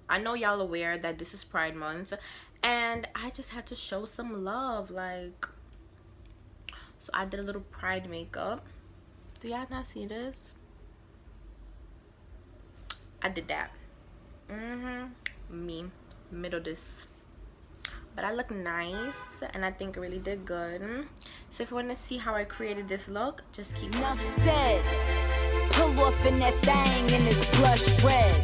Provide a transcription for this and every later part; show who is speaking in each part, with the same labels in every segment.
Speaker 1: I know y'all aware that this is Pride Month, and I just had to show some love. Like, so I did a little pride makeup. Do y'all not see this? I did that. Me, middle this. But I look nice, and I think I really did good. So if you want to see how I created this look, just keep
Speaker 2: enough said. Pull off in that thing and it's blush red.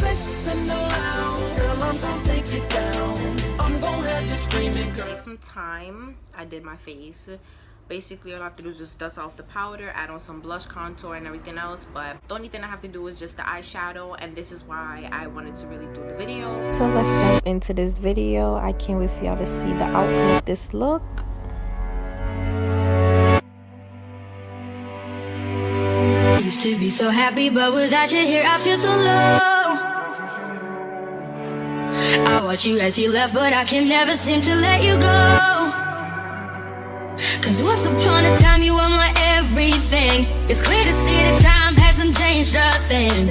Speaker 3: Girl, I'm gonna take it down. I'm gonna have you screaming, girl.
Speaker 1: Take some time. I did my face. Basically all I have to do is just dust off the powder, add on some blush, contour, and everything else. But the only thing I have to do is just the eyeshadow, and this is why I wanted to really do the video. So let's jump into this video. I can't wait for y'all to see the outcome of this look.
Speaker 4: Used to be so happy, but without you here I feel so low. I watch you as you left, but I can never seem to let you go. Cause once upon a time you were my everything. It's clear to see that time hasn't changed a thing.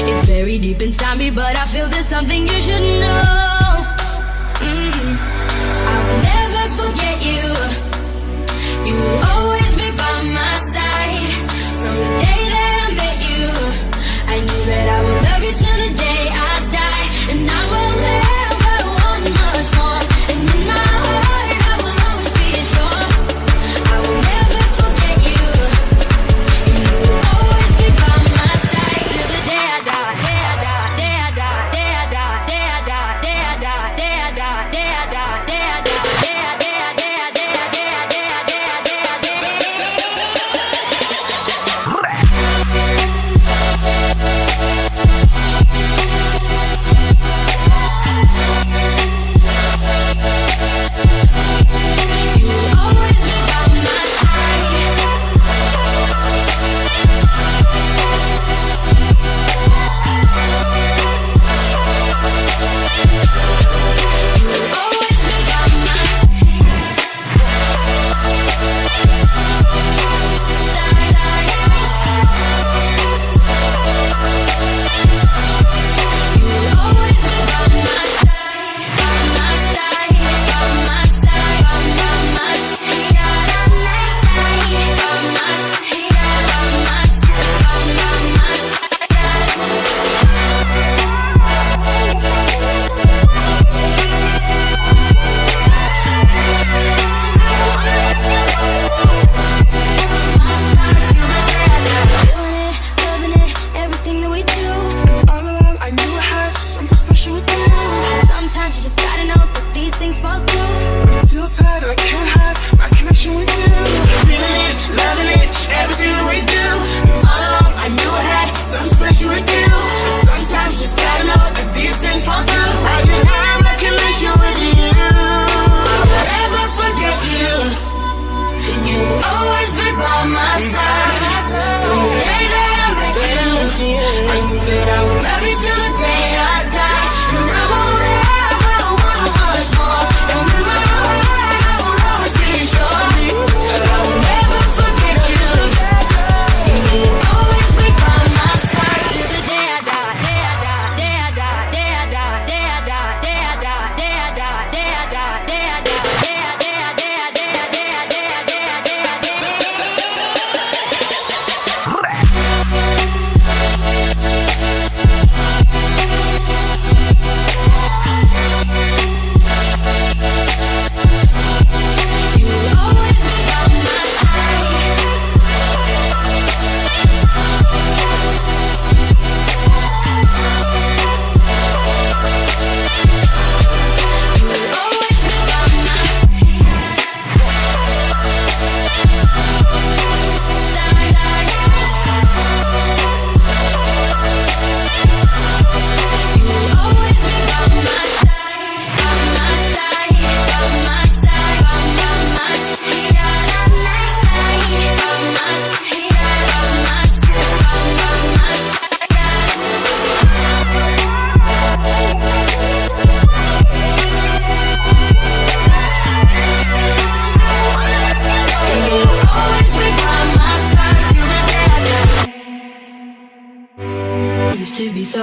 Speaker 4: It's very deep inside me, but I feel there's something you should know. I will never forget you. You will always be by my side. From the day that I met you, I knew that I would love you till the day I die. And I will never want much more. And in my heart I will always be sure. I will never forget you. And you will always be by my side till the day I die. Day I die, day I die, day I die, day I die, day I die, day I die, day I die, day I die, day I die, day I die, day I day I day I day I day I day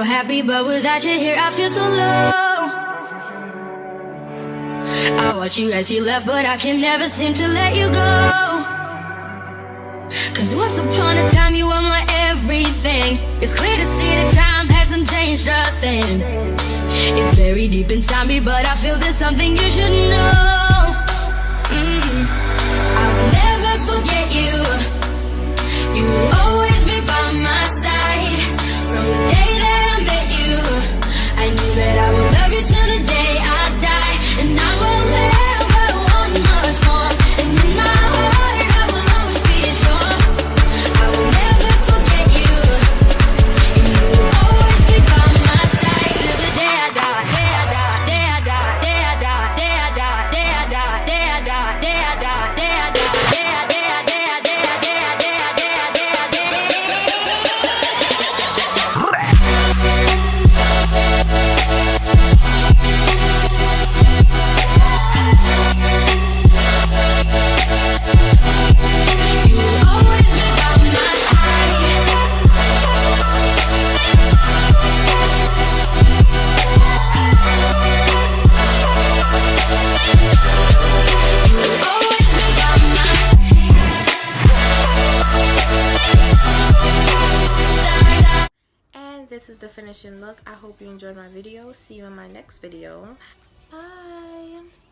Speaker 4: happy, but without you here, I feel so low. I watch you as you left, but I can never seem to let you go. Cause once upon a time you were my everything. It's clear to see that time hasn't changed a thing. It's very deep inside me, but I feel there's something you should know. I will never forget you. You will always be by my side. From the day that I met you, I knew that I would love you till the day I die. And I will never want much more. And in my heart I will always be sure. I will never forget you. And you will always be by my side till the day I die. Day I die, day I die, day I die, day I die, day I die, day I die, day I die, day I die, day I day I day I day I day I day I day I day I day I. You will always be by my side. You will always be by my side.
Speaker 1: And this is the finishing look. I hope you enjoyed my video. See you in my next video. Bye.